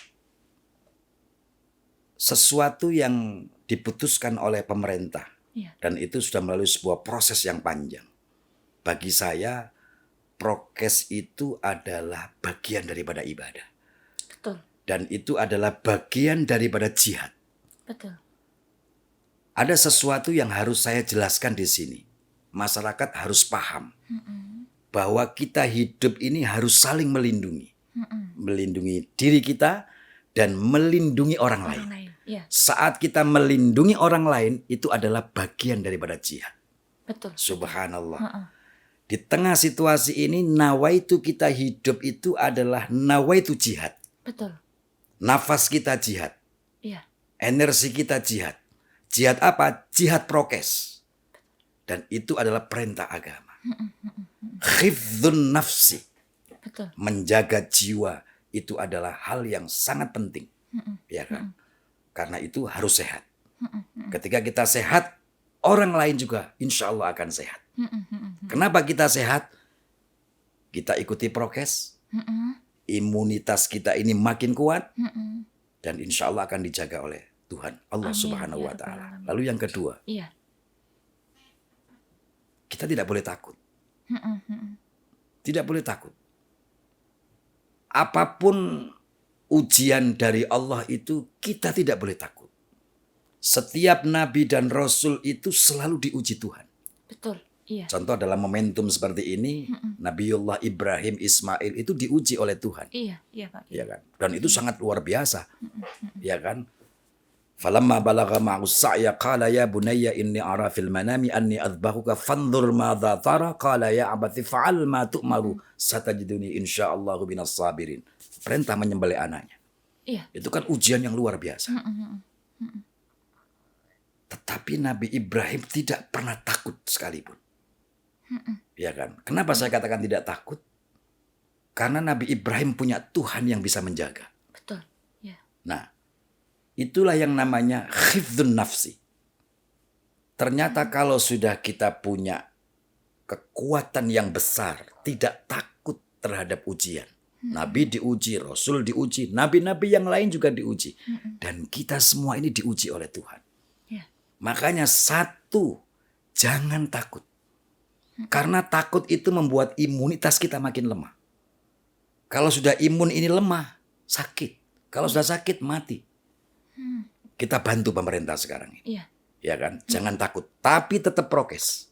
sesuatu yang diputuskan oleh pemerintah
Iya.
dan itu sudah melalui sebuah proses yang panjang. Bagi saya, prokes itu adalah bagian daripada ibadah.
Betul.
Dan itu adalah bagian daripada jihad.
Betul.
Ada sesuatu yang harus saya jelaskan di sini. Masyarakat harus paham bahwa kita hidup ini harus saling melindungi. Melindungi diri kita dan melindungi orang lain.
Orang lain. Iya.
Saat kita melindungi orang lain, itu adalah bagian daripada jihad.
Betul.
Subhanallah. Di tengah situasi ini, nawaitu kita hidup itu adalah nawaitu jihad.
Betul.
Nafas kita jihad.
Iya.
Energi kita jihad. Jihad apa? Jihad prokes. Dan itu adalah perintah agama. Hifdzun nafsi.
Betul.
Menjaga jiwa itu adalah hal yang sangat penting. Ya kan? Karena itu harus sehat. Ketika kita sehat, orang lain juga insya Allah akan sehat. Kenapa kita sehat? Kita ikuti prokes. Imunitas kita ini makin kuat. Dan insya Allah akan dijaga oleh Tuhan Allah
Amin,
Subhanahu
ya
wa
Rabbal
Ta'ala.
Alamin.
Lalu yang kedua,
Iya.
kita tidak boleh takut. Tidak boleh takut. Apapun ujian dari Allah itu, kita tidak boleh takut. Setiap nabi dan rasul itu selalu diuji Tuhan.
Betul. Iya.
Contoh dalam momentum seperti ini, Nabiullah Ibrahim Ismail itu diuji oleh Tuhan.
Iya, iya Pak.
Ya kan? Dan itu sangat luar biasa. Ya kan? Falamma balagha ma'u sa'ya qala ya bunayya inni ara fil manami anni adbahuka fanzur madza tara qala ya abati fa'al ma tu'maru satajiduni insyaallahu minas sabirin. Perintah menyembelih anaknya.
Iya.
Itu kan ujian yang luar biasa. Tetapi Nabi Ibrahim tidak pernah takut sekalipun. Ya kan? Kenapa saya katakan tidak takut? Karena Nabi Ibrahim punya Tuhan yang bisa menjaga.
Betul. Iya.
Nah, itulah yang namanya hifdzun nafsi. Ternyata kalau sudah kita punya kekuatan yang besar, tidak takut terhadap ujian. Nabi diuji, Rasul diuji, nabi-nabi yang lain juga diuji. Dan kita semua ini diuji oleh Tuhan.
Iya.
Makanya satu, jangan takut. Karena takut itu membuat imunitas kita makin lemah. Kalau sudah imun ini lemah, sakit. Kalau sudah sakit, mati. Kita bantu pemerintah sekarang ini.
Iya.
Ya kan? Jangan takut. Tapi tetap prokes.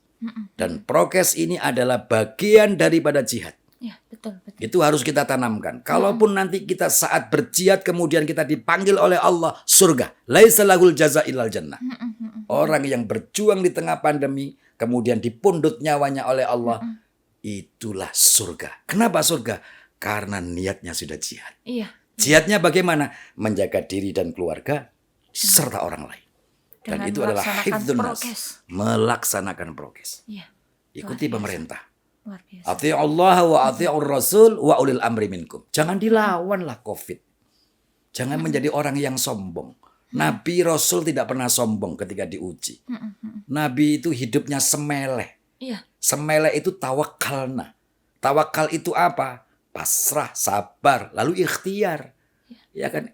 Dan prokes ini adalah bagian daripada jihad.
Iya, betul, betul.
Itu harus kita tanamkan. Kalaupun nanti kita saat berjihad kemudian kita dipanggil oleh Allah surga. Laisa lahul jaza illal jannah. Orang yang berjuang di tengah pandemi kemudian dipundut nyawanya oleh Allah, itulah surga. Kenapa surga? Karena niatnya sudah jihad.
Iya.
Jihadnya bagaimana? Menjaga diri dan keluarga serta orang lain. Dan
Dengan
itu adalah
melaksanakan
hifdzun nas.
prokes.
Melaksanakan prokes.
Iya.
Ikuti
Luar biasa.
pemerintah.
Luar biasa.
Ati'ullah wa ati'ur rasul wa ulil amri minkum. Jangan dilawanlah COVID. Jangan menjadi orang yang sombong. Nabi Rasul tidak pernah sombong ketika diuji. Nabi itu hidupnya semeleh.
Iya.
Semeleh itu tawakalna. Tawakal itu apa? Pasrah, sabar, lalu ikhtiar. Ya kan?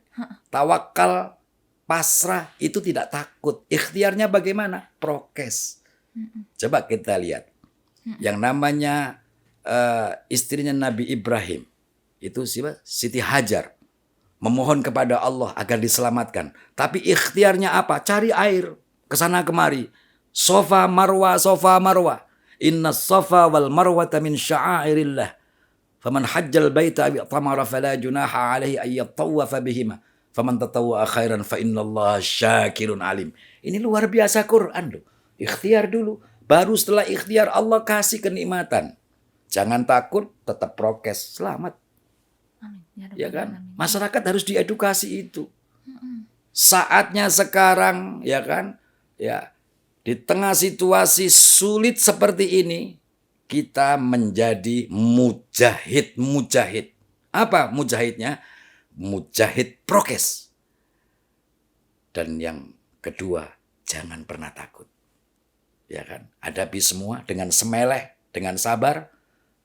Tawakal, pasrah itu tidak takut. Ikhtiarnya bagaimana? Prokes. Coba kita lihat. Yang namanya istrinya Nabi Ibrahim. Itu siapa? Siti Hajar. Memohon kepada Allah agar diselamatkan. Tapi ikhtiarnya apa? Cari air. Kesana kemari. Sofa marwa, sofa marwa. Inna sofa wal marwata min sya'airillah. Faman hajjal baita tamara fala junaha alaihi ayyatawafa bihima. Faman tatawwa khairan fa innallaha syakirun alim. Ini luar biasa Quran loh. Ikhtiar dulu. Baru setelah ikhtiar Allah kasih kenikmatan. Jangan takut, tetap prokes. Selamat.
Amin.
Ya
Rabbal
kan?
Alamin.
Masyarakat harus diedukasi itu. Saatnya sekarang, ya kan? Ya. Di tengah situasi sulit seperti ini, kita menjadi mujahid. Apa mujahidnya? Mujahid prokes. Dan yang kedua, jangan pernah takut. Ya kan? Hadapi semua dengan semeleh, dengan sabar,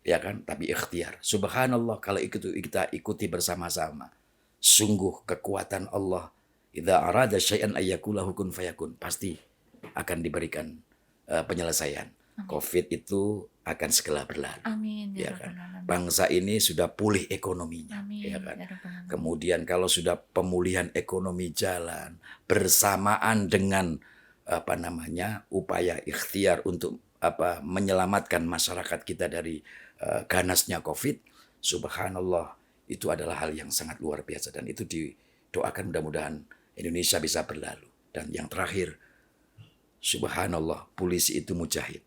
ya kan? Tapi ikhtiar. Subhanallah kalau kita ikuti bersama-sama. Sungguh kekuatan Allah. Idza arada syai'an ayyakulahu kun fayakun. Pasti akan diberikan penyelesaian. COVID itu akan segera berlalu.
Amin.
Ya
Rabbal
kan?
Alamin.
Bangsa ini sudah pulih ekonominya.
Amin.
Ya kan?
Rabbal Alamin.
Kemudian kalau sudah pemulihan ekonomi jalan bersamaan dengan upaya ikhtiar untuk menyelamatkan masyarakat kita dari ganasnya COVID, subhanallah itu adalah hal yang sangat luar biasa dan itu didoakan mudah-mudahan Indonesia bisa berlalu. Dan yang terakhir, subhanallah, polisi itu mujahid.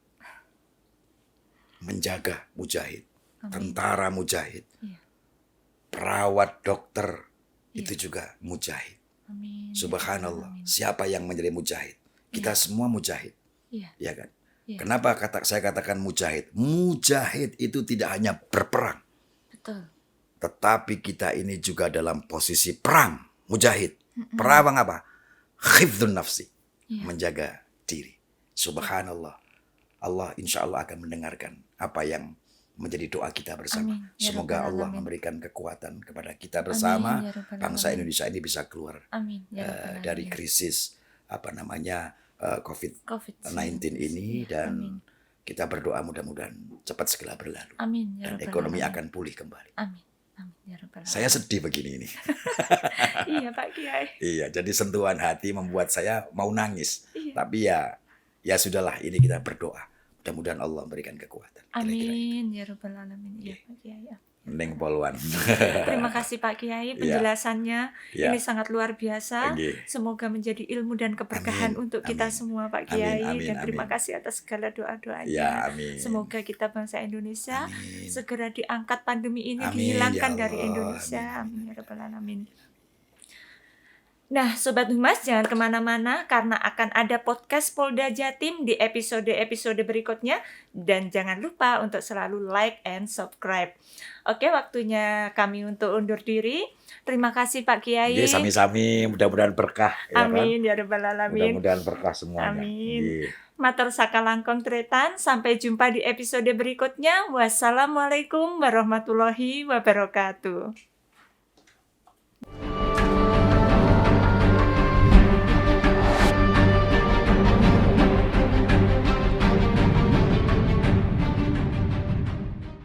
Menjaga mujahid, tentara mujahid,
Iya.
perawat, dokter, itu juga mujahid.
Amin.
Subhanallah.
Amin.
Siapa yang menjadi mujahid? Kita semua mujahid.
Iya.
Ya kan?
Iya.
Kenapa saya katakan mujahid? Mujahid itu tidak hanya berperang,
Betul.
tetapi kita ini juga dalam posisi perang. Mujahid. Perang apa? Khifdun nafsi.
Iya.
Menjaga diri. Subhanallah. Allah insya Allah akan mendengarkan apa yang menjadi doa kita bersama.
Amin. Ya
Semoga
Rabbal
Allah
Alamin.
memberikan kekuatan kepada kita bersama.
Amin, ya Rabbal
Bangsa
Alamin.
Indonesia ini bisa keluar
Amin. Ya Rabbal
dari
Alamin.
krisis COVID-19
COVID-19
ini, dan
Amin.
kita berdoa mudah-mudahan cepat segera berlalu
Amin. Ya
dan
Rabbal
ekonomi
Alamin.
akan pulih kembali.
Amin. Amin. Ya Rabbal
Saya sedih begini ini.
Alamin. Iya Pak Kiai.
Iya, jadi sentuhan hati membuat saya mau nangis.
Iya.
Tapi ya sudahlah, ini kita berdoa. Mudah-mudahan Allah memberikan kekuatan. Kira-kira itu.
Amin. Ya Rabbal Alamin. Iya Pak Kiai.
Neng Poluan.
Terima kasih Pak Kiai penjelasannya.
Ya.
Ini sangat luar biasa.
Oke.
Semoga menjadi ilmu dan keberkahan
Amin,
untuk kita
amin.
semua Pak
Amin,
Kiai.
amin,
Dan terima
amin.
kasih atas segala doa-doanya.
Ya, amin.
Semoga kita bangsa Indonesia
Amin.
segera diangkat pandemi ini,
Amin,
dihilangkan
ya
dari
Allah.
Indonesia. Amin ya Rabbal Alamin. Nah, Sobat Humas, jangan kemana-mana karena akan ada podcast Polda Jatim di episode-episode berikutnya. Dan jangan lupa untuk selalu like and subscribe. Oke, waktunya kami untuk undur diri. Terima kasih Pak Kiai.
Nggih, sami-sami, mudah-mudahan berkah. Ya kan?
Amin ya Rabbal Alamin.
Mudah-mudahan berkah semuanya.
Amin.
Nggih.
Matur sakalangkong tretan. Sampai jumpa di episode berikutnya. Wassalamualaikum warahmatullahi wabarakatuh.